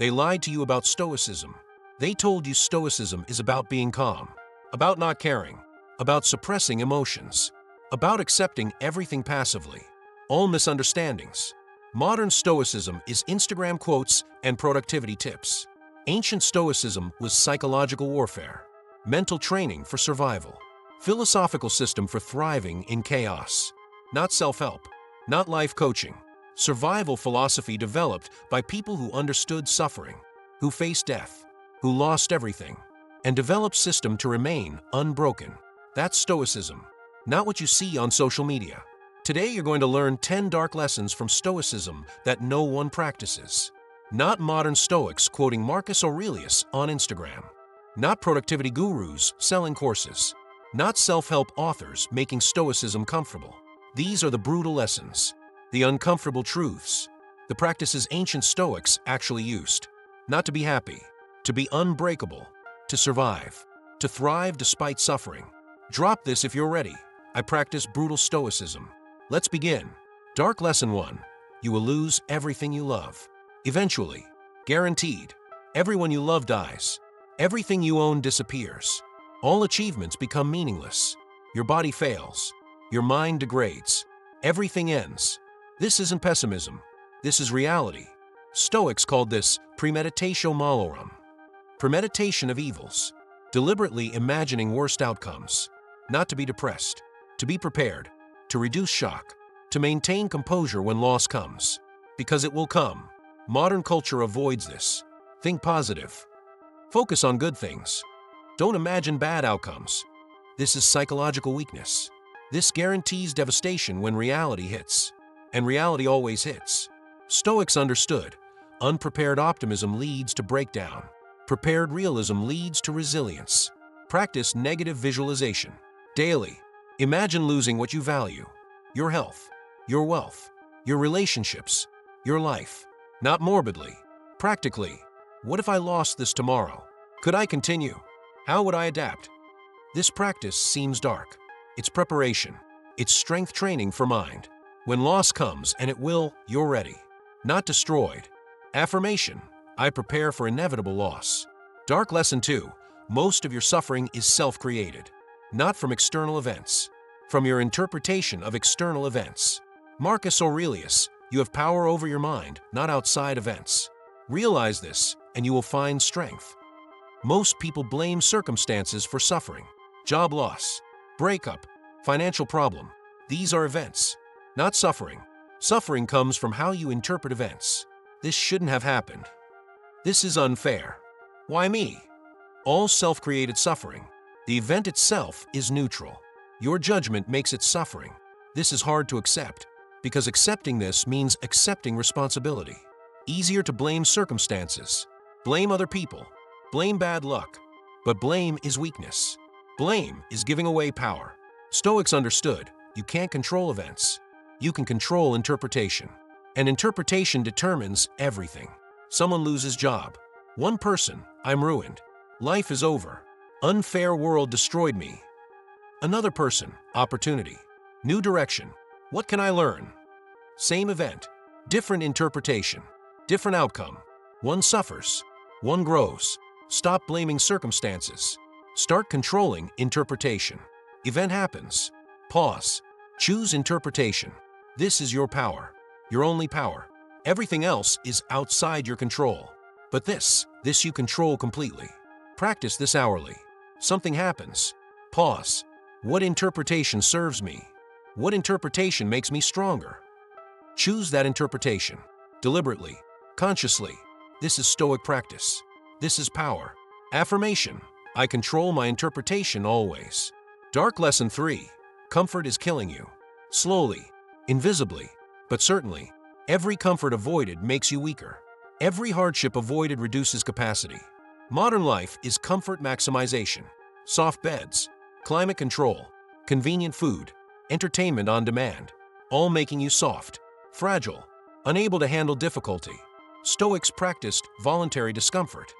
They lied to you about Stoicism. They told you Stoicism is about being calm, about not caring, about suppressing emotions, about accepting everything passively. All misunderstandings. Modern Stoicism is Instagram quotes and productivity tips. Ancient Stoicism was psychological warfare, mental training for survival, philosophical system for thriving in chaos. Not self-help, not life coaching. Survival philosophy developed by people who understood suffering, who faced death, who lost everything, and developed system to remain unbroken. That's Stoicism, not what you see on social media. Today you're going to learn 10 dark lessons from Stoicism that no one practices. Not modern Stoics quoting Marcus Aurelius on Instagram. Not productivity gurus selling courses. Not self-help authors making Stoicism comfortable. These are the brutal lessons, the uncomfortable truths, the practices ancient Stoics actually used. Not to be happy, to be unbreakable, to survive, to thrive despite suffering. Drop this if you're ready. I practice brutal Stoicism. Let's begin. Dark Lesson 1. You will lose everything you love. Eventually. Guaranteed. Everyone you love dies. Everything you own disappears. All achievements become meaningless. Your body fails. Your mind degrades. Everything ends. This isn't pessimism. This is reality. Stoics called this Premeditatio Malorum. Premeditation of evils. Deliberately imagining worst outcomes. Not to be depressed. To be prepared. To reduce shock. To maintain composure when loss comes. Because it will come. Modern culture avoids this. Think positive. Focus on good things. Don't imagine bad outcomes. This is psychological weakness. This guarantees devastation when reality hits. And reality always hits. Stoics understood. Unprepared optimism leads to breakdown. Prepared realism leads to resilience. Practice negative visualization. Daily. Imagine losing what you value. Your health. Your wealth. Your relationships. Your life. Not morbidly. Practically. What if I lost this tomorrow? Could I continue? How would I adapt? This practice seems dark. It's preparation. It's strength training for mind. When loss comes, and it will, you're ready. Not destroyed. Affirmation. I prepare for inevitable loss. Dark Lesson 2. Most of your suffering is self-created. Not from external events. From your interpretation of external events. Marcus Aurelius, you have power over your mind, not outside events. Realize this, and you will find strength. Most people blame circumstances for suffering. Job loss, breakup, financial problem. These are events, not suffering. Suffering comes from how you interpret events. This shouldn't have happened. This is unfair. Why me? All self-created suffering. The event itself is neutral. Your judgment makes it suffering. This is hard to accept, because accepting this means accepting responsibility. Easier to blame circumstances. Blame other people. Blame bad luck. But blame is weakness. Blame is giving away power. Stoics understood, you can't control events. You can control interpretation. And interpretation determines everything. Someone loses job. One person, I'm ruined. Life is over. Unfair world destroyed me. Another person, opportunity. New direction. What can I learn? Same event, different interpretation, different outcome. One suffers, one grows. Stop blaming circumstances. Start controlling interpretation. Event happens. Pause. Choose interpretation. This is your power, your only power. Everything else is outside your control. But this you control completely. Practice this hourly. Something happens. Pause. What interpretation serves me? What interpretation makes me stronger? Choose that interpretation. Deliberately. Consciously. This is Stoic practice. This is power. Affirmation. I control my interpretation always. Dark Lesson 3. Comfort is killing you. Slowly. Invisibly. But certainly. Every comfort avoided makes you weaker. Every hardship avoided reduces capacity. Modern life is comfort maximization. Soft beds. Climate control. Convenient food. Entertainment on demand. All making you soft. Fragile. Unable to handle difficulty. Stoics practiced voluntary discomfort.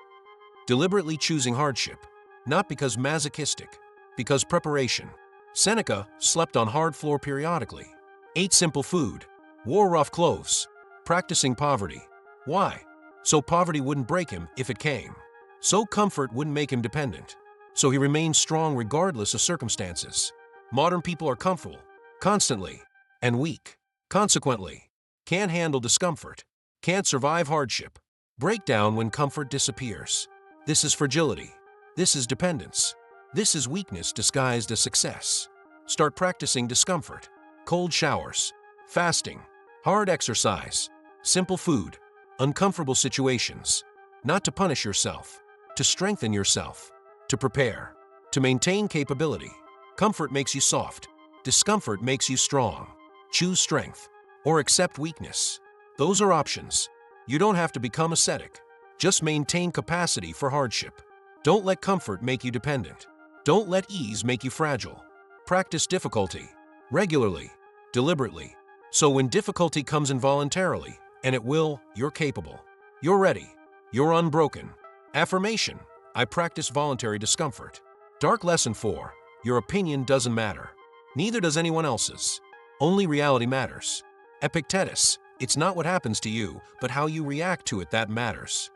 Deliberately choosing hardship. Not because masochistic. Because preparation. Seneca slept on hard floor periodically. Ate simple food. Wore rough clothes. Practicing poverty. Why? So poverty wouldn't break him if it came. So comfort wouldn't make him dependent. So he remained strong regardless of circumstances. Modern people are comfortable, constantly, and weak. Consequently, can't handle discomfort, can't survive hardship, break down when comfort disappears. This is fragility. This is dependence. This is weakness disguised as success. Start practicing discomfort. Cold showers, fasting, hard exercise, simple food, uncomfortable situations. Not to punish yourself, to strengthen yourself, to prepare, to maintain capability. Comfort makes you soft. Discomfort makes you strong. Choose strength or accept weakness. Those are options. You don't have to become ascetic. Just maintain capacity for hardship. Don't let comfort make you dependent. Don't let ease make you fragile. Practice difficulty, regularly, deliberately. So when difficulty comes involuntarily, and it will, you're capable. You're ready. You're unbroken. Affirmation: I practice voluntary discomfort. Dark lesson 4. Your opinion doesn't matter. Neither does anyone else's. Only reality matters. Epictetus: it's not what happens to you, but how you react to it that matters.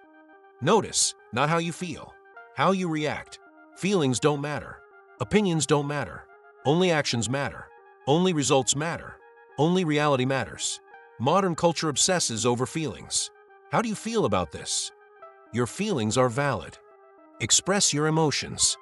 Notice, not how you feel, how you react. Feelings don't matter. Opinions don't matter. Only actions matter. Only results matter. Only reality matters. Modern culture obsesses over feelings. How do you feel about this? Your feelings are valid. Express your emotions.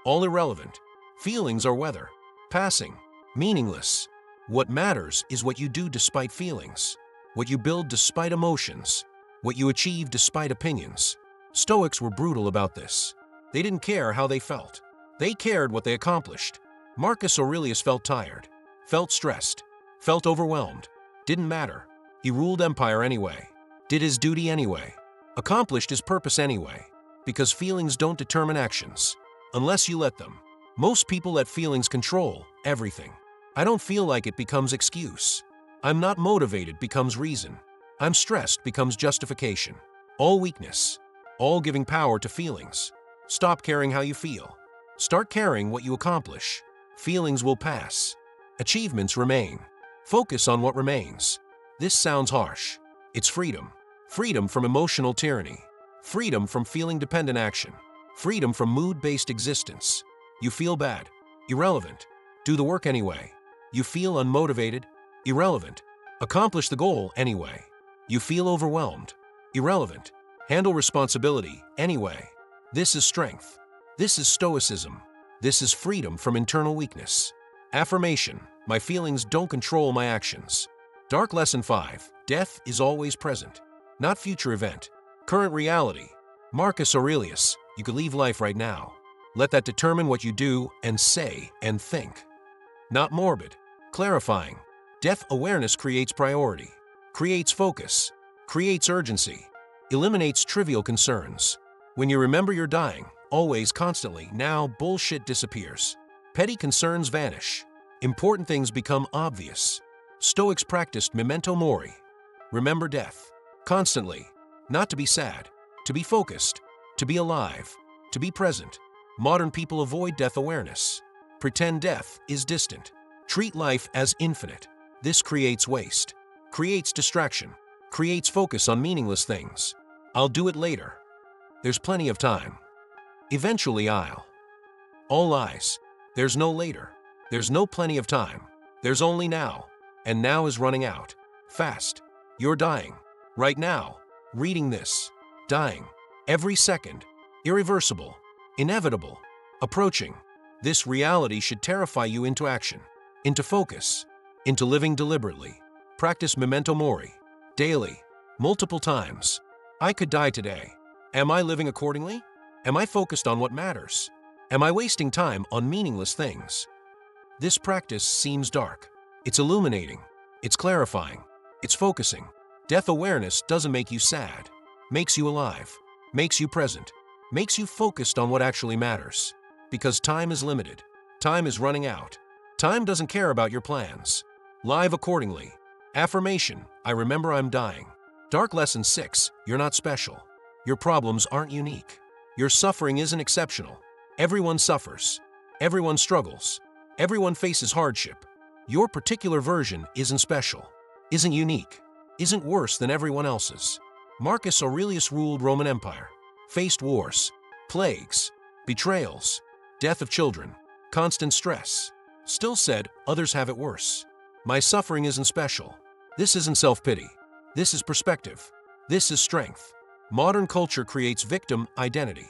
All irrelevant. Feelings are weather, passing, meaningless. What matters is what you do despite feelings, what you build despite emotions, what you achieve despite opinions. Stoics were brutal about this. They didn't care how they felt. They cared what they accomplished. Marcus Aurelius felt tired, felt stressed, felt overwhelmed. Didn't matter. He ruled empire anyway, did his duty anyway, accomplished his purpose anyway, because feelings don't determine actions, unless you let them. Most people let feelings control everything. I don't feel like it becomes excuse. I'm not motivated becomes reason. I'm stressed becomes justification. All weakness, all giving power to feelings. Stop caring how you feel. Start caring what you accomplish. Feelings will pass. Achievements remain. Focus on what remains. This sounds harsh. It's freedom. Freedom from emotional tyranny. Freedom from feeling dependent action. Freedom from mood-based existence. You feel bad. Irrelevant. Do the work anyway. You feel unmotivated. Irrelevant. Accomplish the goal anyway. You feel overwhelmed. Irrelevant. Handle responsibility anyway. This is strength. This is Stoicism. This is freedom from internal weakness. Affirmation: my feelings don't control my actions. Dark lesson 5. Death is always present, not future event. Current reality. Marcus Aurelius: you could leave life right now. Let that determine what you do and say and think. Not morbid. Clarifying. Death awareness creates priority, creates focus, creates urgency, eliminates trivial concerns. When you remember you're dying, always, constantly, now, bullshit disappears. Petty concerns vanish. Important things become obvious. Stoics practiced Memento Mori. Remember death. Constantly. Not to be sad. To be focused. To be alive. To be present. Modern people avoid death awareness. Pretend death is distant. Treat life as infinite. This creates waste. Creates distraction. Creates focus on meaningless things. I'll do it later. There's plenty of time. Eventually I'll. All lies. There's no later. There's no plenty of time. There's only now. And now is running out. Fast. You're dying. Right now. Reading this. Dying. Every second. Irreversible. Inevitable. Approaching. This reality should terrify you into action. Into focus. Into living deliberately. Practice Memento Mori. Daily. Multiple times. I could die today. Am I living accordingly? Am I focused on what matters? Am I wasting time on meaningless things? This practice seems dark. It's illuminating. It's clarifying. It's focusing. Death awareness doesn't make you sad. Makes you alive. Makes you present. Makes you focused on what actually matters. Because time is limited. Time is running out. Time doesn't care about your plans. Live accordingly. Affirmation: I remember I'm dying. Dark lesson 6. You're not special. Your problems aren't unique. Your suffering isn't exceptional. Everyone suffers. Everyone struggles. Everyone faces hardship. Your particular version isn't special, isn't unique, isn't worse than everyone else's. Marcus Aurelius ruled Roman Empire, faced wars, plagues, betrayals, death of children, constant stress. Still said, others have it worse. My suffering isn't special. This isn't self-pity. This is perspective. This is strength. Modern culture creates victim identity.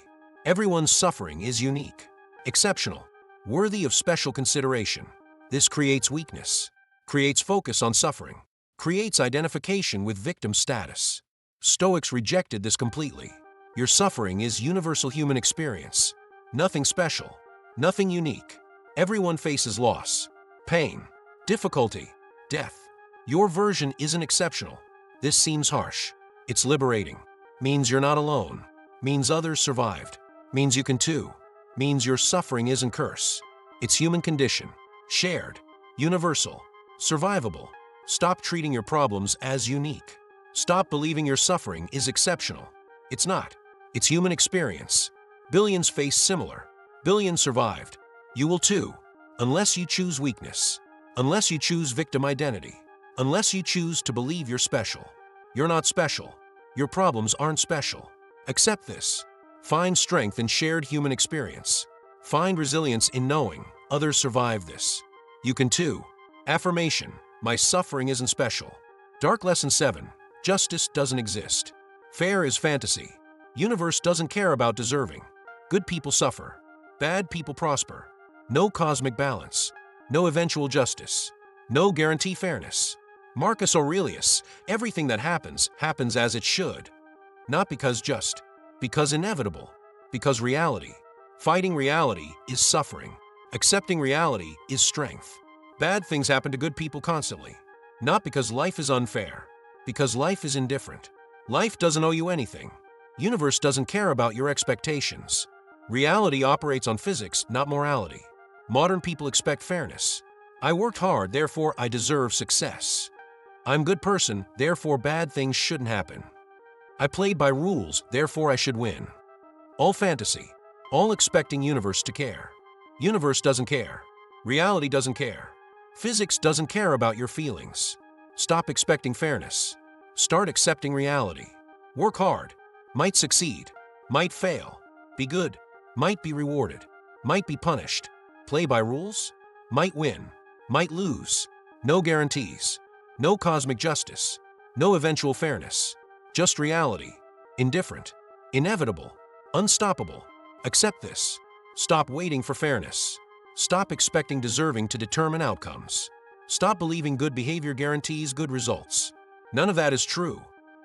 Everyone's suffering is unique, exceptional, worthy of special consideration. This creates weakness, creates focus on suffering, creates identification with victim status. Stoics rejected this completely. Your suffering is universal human experience. Nothing special, nothing unique. Everyone faces loss, pain, difficulty, death. Your version isn't exceptional. This seems harsh. It's liberating. Means you're not alone. Means others survived. Means you can too. Means your suffering isn't curse. It's human condition. Shared. Universal. Survivable. Stop treating your problems as unique. Stop believing your suffering is exceptional. It's not. It's human experience. Billions face similar. Billions survived. You will too. Unless you choose weakness. Unless you choose victim identity. Unless you choose to believe you're special. You're not special. Your problems aren't special. Accept this. Find strength in shared human experience. Find resilience in knowing others survive this. You can too. Affirmation. My suffering isn't special. Dark Lesson 7. Justice doesn't exist. Fair is fantasy. Universe doesn't care about deserving. Good people suffer. Bad people prosper. No cosmic balance. No eventual justice. No guarantee fairness. Marcus Aurelius, everything that happens, happens as it should. Not because just. Because inevitable. Because reality. Fighting reality is suffering. Accepting reality is strength. Bad things happen to good people constantly. Not because life is unfair. Because life is indifferent. Life doesn't owe you anything. Universe doesn't care about your expectations. Reality operates on physics, not morality. Modern people expect fairness. I worked hard, therefore I deserve success. I'm a good person, therefore bad things shouldn't happen. I played by rules, therefore I should win. All fantasy. All expecting universe to care. Universe doesn't care. Reality doesn't care. Physics doesn't care about your feelings. Stop expecting fairness. Start accepting reality. Work hard. Might succeed. Might fail. Be good. Might be rewarded. Might be punished. Play by rules. Might win. Might lose. No guarantees. No cosmic justice. No eventual fairness. Just reality. Indifferent. Inevitable. Unstoppable. Accept this. Stop waiting for fairness. Stop expecting deserving to determine outcomes. Stop believing good behavior guarantees good results. None of that is true.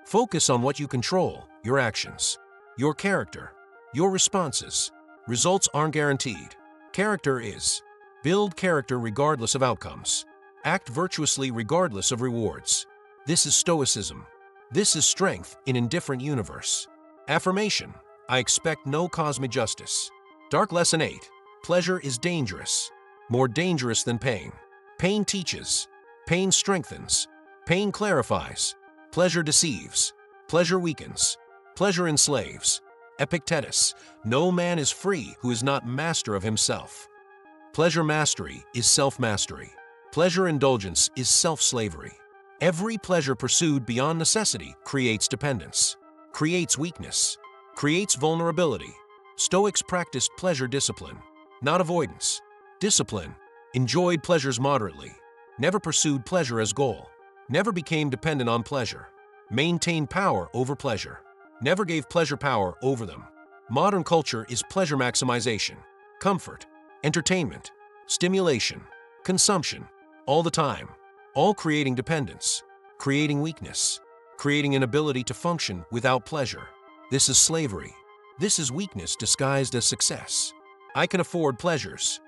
Focus on what you control, your actions, your character, your responses. Results aren't guaranteed. Character is. Build character regardless of outcomes. Act virtuously regardless of rewards. This is Stoicism. This is strength in indifferent universe. Affirmation. I expect no cosmic justice. Dark Lesson 8. Pleasure is dangerous. More dangerous than pain. Pain teaches. Pain strengthens. Pain clarifies. Pleasure deceives. Pleasure weakens. Pleasure enslaves. Epictetus. No man is free who is not master of himself. Pleasure mastery is self-mastery. Pleasure indulgence is self-slavery. Every pleasure pursued beyond necessity creates dependence, creates weakness, creates vulnerability. Stoics practiced pleasure discipline, not avoidance. Discipline. Enjoyed pleasures moderately. Never pursued pleasure as goal. Never became dependent on pleasure. Maintained power over pleasure. Never gave pleasure power over them. Modern culture is pleasure maximization, comfort, entertainment, stimulation, consumption, all the time, all creating dependence, creating weakness, creating inability to function without pleasure. This is slavery. This is weakness disguised as success. I can afford pleasures.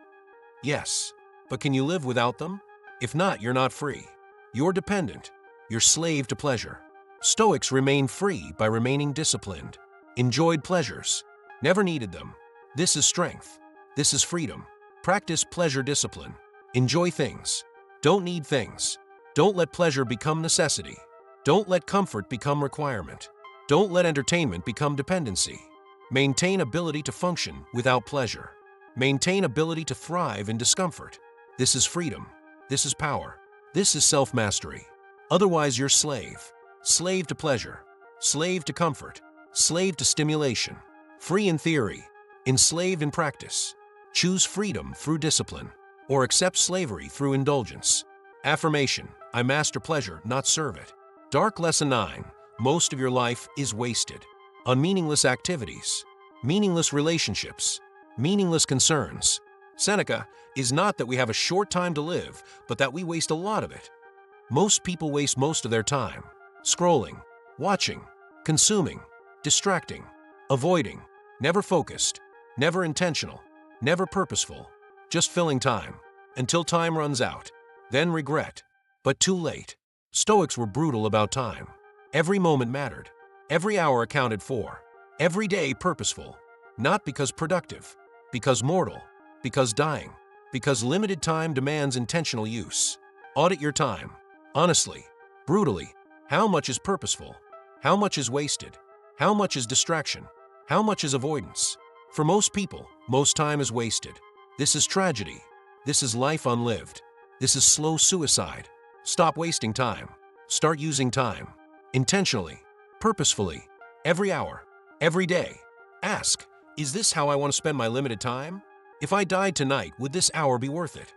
Yes, but can you live without them? If not, you're not free. You're dependent. You're slave to pleasure. Stoics remain free by remaining disciplined. Enjoyed pleasures. Never needed them. This is strength. This is freedom. Practice pleasure discipline. Enjoy things. Don't need things. Don't let pleasure become necessity. Don't let comfort become requirement. Don't let entertainment become dependency. Maintain ability to function without pleasure. Maintain ability to thrive in discomfort. This is freedom. This is power. This is self-mastery. Otherwise, you're slave. Slave to pleasure. slave to comfort, slave to stimulation, free in theory, enslaved in practice. Choose freedom through discipline, or accept slavery through indulgence. Affirmation: I master pleasure, not serve it. Dark Lesson 9. Most of your life is wasted on meaningless activities, meaningless relationships, meaningless concerns. Seneca is not that we have a short time to live, but that we waste a lot of it. Most people waste most of their time scrolling, watching, consuming, distracting, avoiding, never focused, never intentional, never purposeful, just filling time until time runs out, then regret, but too late. Stoics were brutal about time. Every moment mattered, every hour accounted for, every day purposeful, not because productive, because mortal, because dying, because limited time demands intentional use. Audit your time, honestly, brutally. How much is purposeful? How much is wasted? How much is distraction? How much is avoidance? For most people, most time is wasted. This is tragedy. This is life unlived. This is slow suicide. Stop wasting time. Start using time. Intentionally, purposefully, every hour, every day. Ask, is this how I want to spend my limited time? If I died tonight, would this hour be worth it?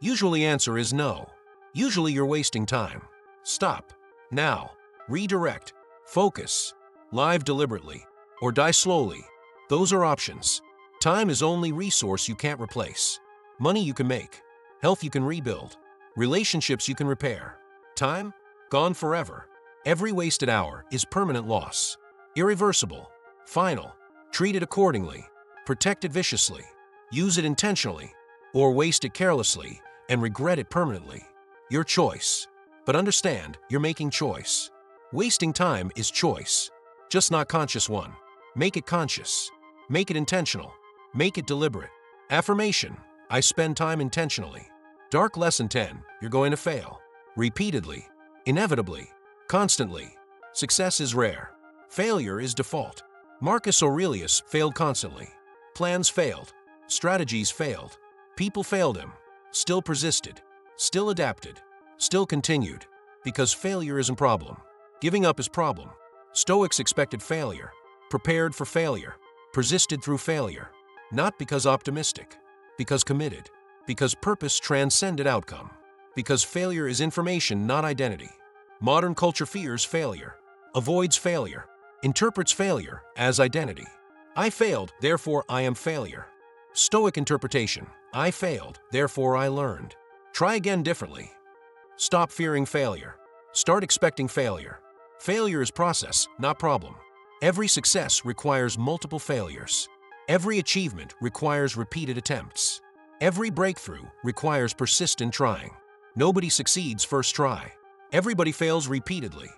Usually answer is no. Usually you're wasting time. Stop. Now. Redirect. Focus. Live deliberately. Or die slowly. Those are options. Time is only resource you can't replace. Money you can make. Health you can rebuild. Relationships you can repair. Time? Gone forever. Every wasted hour is permanent loss. Irreversible. Final. Treat it accordingly. Protect it viciously. Use it intentionally. Or waste it carelessly and regret it permanently. Your choice. But understand, you're making choice. Wasting time is choice. Just not conscious one. Make it conscious. Make it intentional. Make it deliberate. Affirmation: I spend time intentionally. Dark Lesson 10. You're going to fail. Repeatedly. Inevitably. Constantly. Success is rare. Failure is default. Marcus Aurelius failed constantly. Plans failed. Strategies failed. People failed him. Still persisted. Still adapted. Still continued. Because failure isn't problem. Giving up is problem. Stoics expected failure. Prepared for failure. Persisted through failure. Not because optimistic. Because committed. Because purpose transcended outcome. Because failure is information, not identity. Modern culture fears failure. Avoids failure. Interprets failure as identity. I failed, therefore I am failure. Stoic interpretation: I failed, therefore I learned. Try again differently. Stop fearing failure. Start expecting failure. Failure is process, not problem. Every success requires multiple failures. Every achievement requires repeated attempts. Every breakthrough requires persistent trying. Nobody succeeds first try. Everybody fails repeatedly.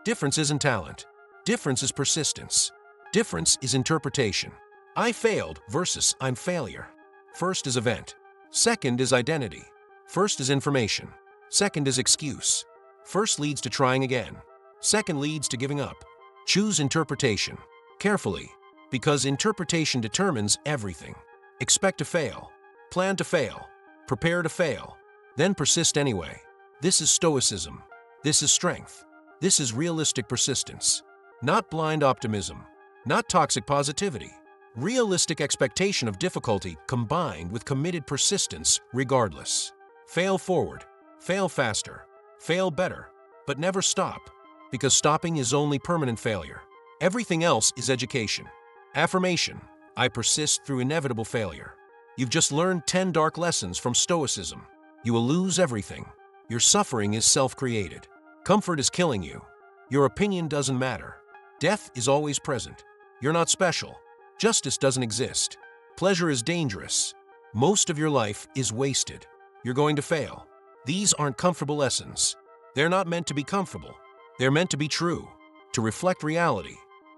Difference isn't talent. Difference is persistence. Difference is interpretation. I failed versus I'm failure. First is event. Second is identity. First is information. Second is excuse. First leads to trying again. Second leads to giving up. Choose interpretation. Carefully, because interpretation determines everything. Expect to fail. Plan to fail. Prepare to fail. Then persist anyway. This is Stoicism. This is strength. This is realistic persistence. Not blind optimism. Not toxic positivity. Realistic expectation of difficulty combined with committed persistence regardless. Fail forward. Fail faster. Fail better. But never stop. Because stopping is only permanent failure. Everything else is education. Affirmation: I persist through inevitable failure. You've just learned 10 dark lessons from Stoicism. You will lose everything. Your suffering is self-created. Comfort is killing you. Your opinion doesn't matter. Death is always present. You're not special. Justice doesn't exist. Pleasure is dangerous. Most of your life is wasted. You're going to fail. These aren't comfortable lessons. They're not meant to be comfortable. They're meant to be true, to reflect reality.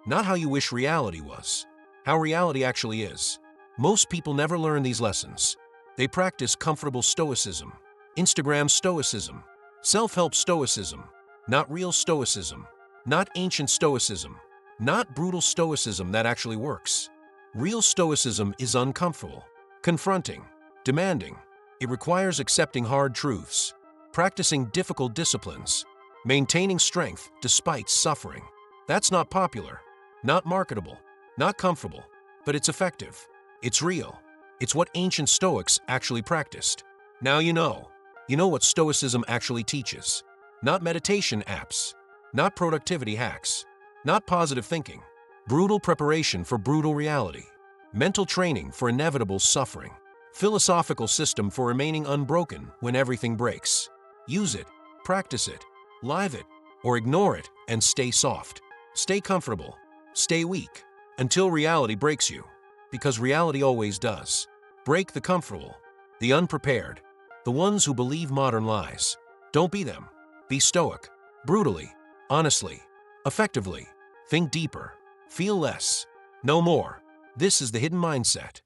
Not how you wish reality was, how reality actually is. Most people never learn these lessons. They practice comfortable stoicism, Instagram stoicism, self-help stoicism, not real stoicism, not ancient stoicism, not brutal stoicism that actually works. Real stoicism is uncomfortable, confronting, demanding. It requires accepting hard truths, practicing difficult disciplines, maintaining strength despite suffering. That's not popular, not marketable, not comfortable, but it's effective. It's real. It's what ancient Stoics actually practiced. Now you know. You know what Stoicism actually teaches. Not meditation apps, not productivity hacks, not positive thinking. Brutal preparation for brutal reality. Mental training for inevitable suffering. Philosophical system for remaining unbroken when everything breaks. Use it, practice it, live it, or ignore it and stay soft. Stay comfortable. Stay weak. Until reality breaks you. Because reality always does. Break the comfortable, the unprepared, the ones who believe modern lies. Don't be them. Be stoic. Brutally. Honestly. Effectively. Think deeper. Feel less. No more. This is the hidden mindset.